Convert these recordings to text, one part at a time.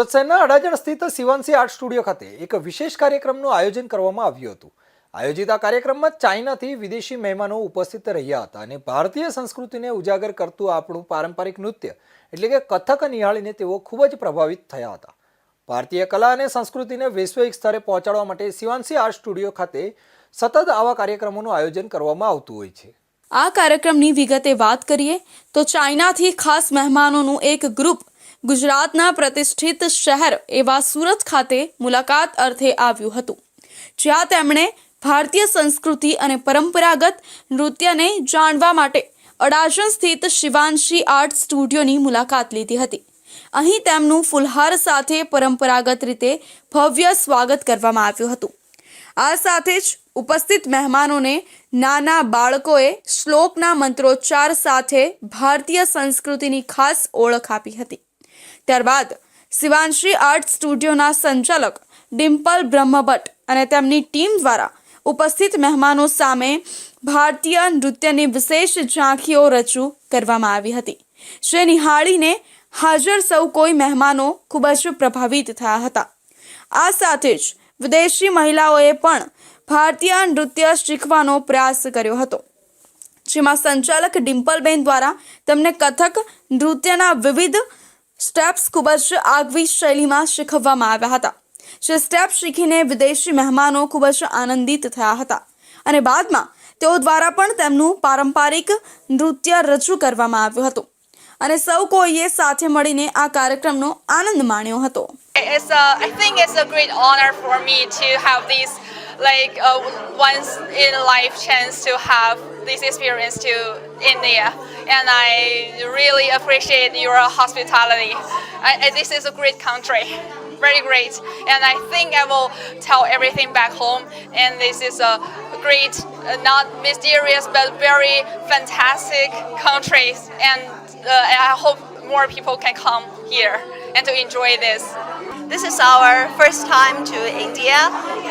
શહેરના અડાજણ સ્થિત Shivanshi art studio ખાતે એક વિશેષ કાર્યક્રમનું આયોજન કરવામાં આવ્યું હતું। આયોજિત આ કાર્યક્રમમાં ચાઇનાથી વિદેશી મહેમાનો ઉપસ્થિત રહ્યા હતા અને ભારતીય સંસ્કૃતિને ઉજાગર કરતું આપણું પારંપરિક નૃત્ય એટલે કે કથક નિહાળીને તેઓ ખૂબ જ પ્રભાવિત થયા હતા। ભારતીય કલા અને સંસ્કૃતિને વૈશ્વિક સ્તરે પહોંચાડવા માટે શિવાંશી આર્ટ સ્ટુડિયો ખાતે સતત આવા કાર્યક્રમોનું આયોજન કરવામાં આવતું હોય છે। આ કાર્યક્રમની વિગતે વાત કરીએ તો ચાઇનાથી ખાસ મહેમાનોનું એક ગ્રુપ ગુજરાતના પ્રતિષ્ઠિત શહેર એવા સુરત ખાતે મુલાકાત અર્થે આવ્યું હતું, જ્યાં તેમણે ભારતીય સંસ્કૃતિ અને પરંપરાગત નૃત્યને જાણવા માટે અડાજણ સ્થિત શિવાંશી આર્ટ સ્ટુડિયોની મુલાકાત લીધી હતી। અહીં તેમનું ફુલહાર સાથે પરંપરાગત રીતે ભવ્ય સ્વાગત કરવામાં આવ્યું હતું। આ સાથે જ ઉપસ્થિત મહેમાનોને નાના બાળકોએ શ્લોકના મંત્રોચ્ચાર સાથે ભારતીય સંસ્કૃતિની ખાસ ઓળખ આપી હતી। ત્યારબાદ શિવાંશી આર્ટ સ્ટુડિયોના સંચાલક ડિમ્પલ બ્રહ્મભટ્ટ અને તેમની ટીમ દ્વારા ઉપસ્થિત મહેમાનો સામે ભારતીય નૃત્યની વિશેષ ઝાંખીઓ રજૂ કરવામાં આવી હતી, જે નિહાળીને હાજર સૌ કોઈ મહેમાનો ખૂબ જ પ્રભાવિત થયા હતા। આ સાથે જ વિદેશી મહિલાઓએ પણ ભારતીય નૃત્ય શીખવાનો પ્રયાસ કર્યો હતો, જેમાં સંચાલક ડિમ્પલબેન દ્વારા તેમને કથક નૃત્યના વિવિધ સ્ટેપ્સ ખૂબ જ આગવી શૈલીમાં શીખવવામાં આવ્યા હતા, જે સ્ટેપ શીખીને વિદેશી મહેમાનો ખૂબ જ આનંદિત થયા હતા અને બાદમાં તેઓ દ્વારા પણ તેમનું પારંપરિક નૃત્ય રજૂ કરવામાં આવ્યું હતું અને સૌ કોઈએ સાથે મળીને આ કાર્યક્રમનો આનંદ માણ્યો હતો। I think it's a great honor for me to have this once in a life chance to have this experience to India, and I really appreciate your hospitality. This is a great country, very great, and I think I will tell everything back home, and this is a great, not mysterious but very fantastic country, and I hope more people can come here and to enjoy this. This is our first time to India,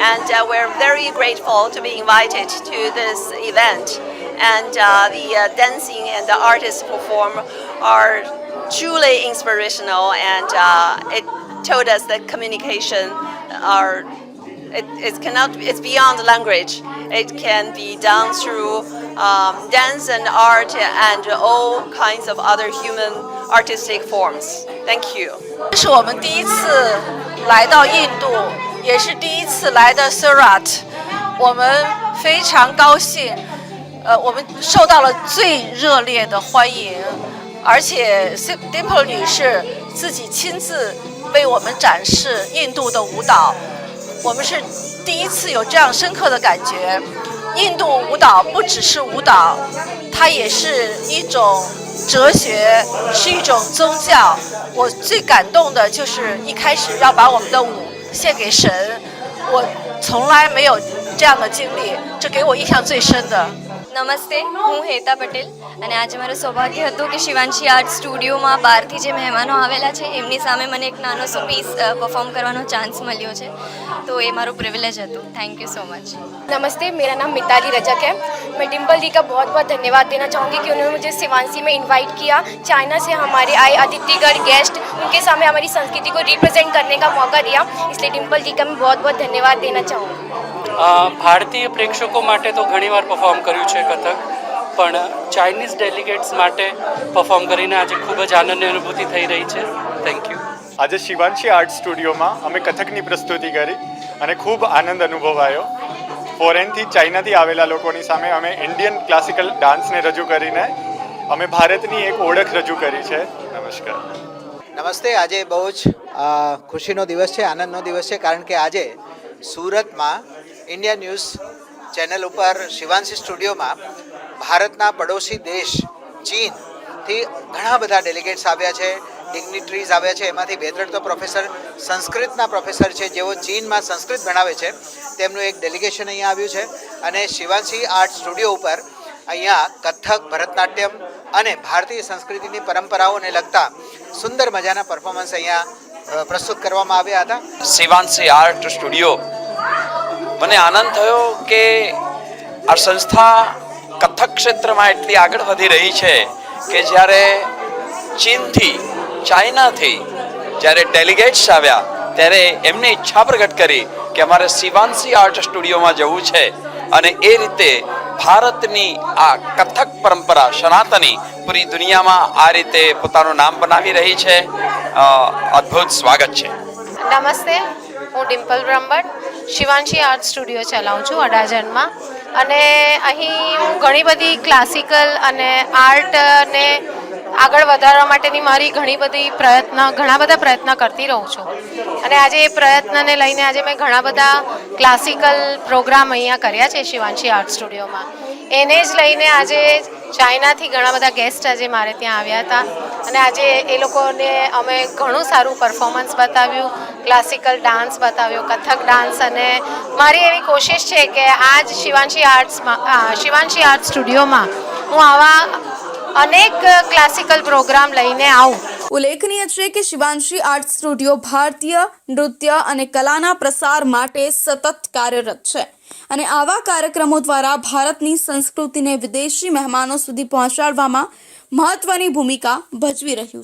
and we're very grateful to be invited to this event. And the dancing and the artists perform are truly inspirational, and it told us that communication it's beyond language. It can be done through dance and art and all kinds of other human artistic forms. Thank you. 这是我们第一次来到印度，也是第一次来的 Surat， 我们非常高兴，我们受到了最热烈的欢迎，而且 Dimple 女士自己亲自为我们展示印度的舞蹈，我们是第一次有这样深刻的感觉。印度舞蹈不只是舞蹈，它也是一种哲学，是一种宗教。我最感动的就是一开始要把我们的舞献给神，我从来没有这样的经历，这给我印象最深的。 નમસ્તે, હું હેતા પટેલ અને આજે મારું સૌભાગ્ય હતું કે Shivanshi art સ્ટુડિયોમાં બહારથી જે મહેમાનો આવેલા છે એમની સામે મને એક નાનો સો પીસ પરફોર્મ કરવાનો ચાન્સ મળ્યો છે, તો એ મારું પ્રિવિલેજ હતું। Thank you so much. नमस्ते, मेरा नाम मिताली रजक है। मैं डिम्पल जी का बहुत बहुत धन्यवाद देना चाहूँगी कि उन्होंने मुझे शिवांशी में इनवाइट किया। चाइना से हमारे आए अतिथिगढ़ गेस्ट, उनके सामने हमारी संस्कृति को रिप्रेजेंट करने का मौका दिया, इसलिए डिम्पल जी का मैं बहुत बहुत धन्यवाद देना चाहूँगी। ભારતીય પ્રેક્ષકો માટે તો ઘણીવાર પરફોર્મ કર્યું છે કથક, પણ ચાઇનીઝ ડેલિગેટ્સ માટે પરફોર્મ કરીને આજે ખૂબ જ આનંદની અનુભૂતિ થઈ રહી છે। Thank you. આજે શિવાંશી આર્ટ સ્ટુડિયોમાં અમે કથકની પ્રસ્તુતિ કરી અને ખૂબ આનંદ અનુભવાયો। ફોરેનથી ચાઇનાથી આવેલા લોકોની સામે અમે ઇન્ડિયન ક્લાસિકલ ડાન્સને રજૂ કરીને અમે ભારતની એક ઓળખ રજૂ કરી છે। નમસ્કાર। નમસ્તે, આજે બહુ જ ખુશીનો દિવસ છે, આનંદનો દિવસ છે, કારણ કે આજે સુરતમાં ઇન્ડિયા ન્યૂઝ ચેનલ ઉપર શિવાંશી સ્ટુડિયોમાં ભારતના પડોશી દેશ ચીનથી ઘણા બધા ડેલિગેટ્સ આવ્યા છે, ડિગ્નિટરીઝ આવ્યા છે। એમાંથી બે ત્રણ તો પ્રોફેસર સંસ્કૃતના પ્રોફેસર છે, જેઓ ચીનમાં સંસ્કૃત ભણાવે છે, તેમનું એક ડેલિગેશન અહીંયા આવ્યું છે અને શિવાંશી આર્ટ સ્ટુડિયો ઉપર અહીંયા કથક, ભરતનાટ્યમ અને ભારતીય સંસ્કૃતિની પરંપરાઓને લગતા સુંદર મજાના પરફોર્મન્સ અહીંયા પ્રસ્તુત કરવામાં આવ્યા હતા। શિવાંશી આર્ટ સ્ટુડિયો, મને આનંદ થયો કે આ સંસ્થા કથક ક્ષેત્રમાં એટલી આગળ વધી રહી છે કે જ્યારે ચીનથી, ચાઇનાથી જ્યારે ડેલિગેટ્સ આવ્યા ત્યારે એમને ઈચ્છા પ્રગટ કરી કે અમારે શિવાંશી આર્ટ સ્ટુડિયોમાં જવું છે, અને એ રીતે ભારતની આ કથક પરંપરા સનાતની પૂરી દુનિયામાં આ રીતે પોતાનું નામ બનાવી રહી છે. અદ્ભુત સ્વાગત છે. નમસ્તે, હું ડિમ્પલ બ્રહ્મભટ્ટ શિવાંશી આર્ટ સ્ટુડિયો ચલાવું છું અડાજણમાં, અને અહીં હું ઘણી બધી ક્લાસિકલ અને આર્ટને આગળ વધારવા માટેની મારી ઘણા બધા પ્રયત્ન કરતી રહું છું. અને આજે એ પ્રયત્નને લઈને આજે મેં ઘણા બધા ક્લાસિકલ પ્રોગ્રામ અહીંયા કર્યા છે શિવાંશી આર્ટ સ્ટુડિયોમાં. એને જ લઈને આજે ચાઇનાથી ઘણા બધા ગેસ્ટ આજે મારે ત્યાં આવ્યા હતા, અને આજે એ લોકોને અમે ઘણું સારું પરફોર્મન્સ બતાવ્યું, ક્લાસિકલ ડાન્સ બતાવ્યો, કથક ડાન્સ, અને મારી એવી કોશિશ છે કે આજ શિવાંશી આર્ટ સ્ટુડિયોમાં હું આવા અનેક ક્લાસિકલ પ્રોગ્રામ લઈને આવું. ઉલ્લેખનીય છે કે શિવાંશી આર્ટ સ્ટુડિયો ભારતીય નૃત્ય અને કલાના પ્રસાર માટે સતત કાર્યરત છે, અને આવા કાર્યક્રમો દ્વારા ભારતની સંસ્કૃતિને વિદેશી મહેમાનો સુધી પહોંચાડવામાં મહત્વની ભૂમિકા ભજવી રહ્યું છે.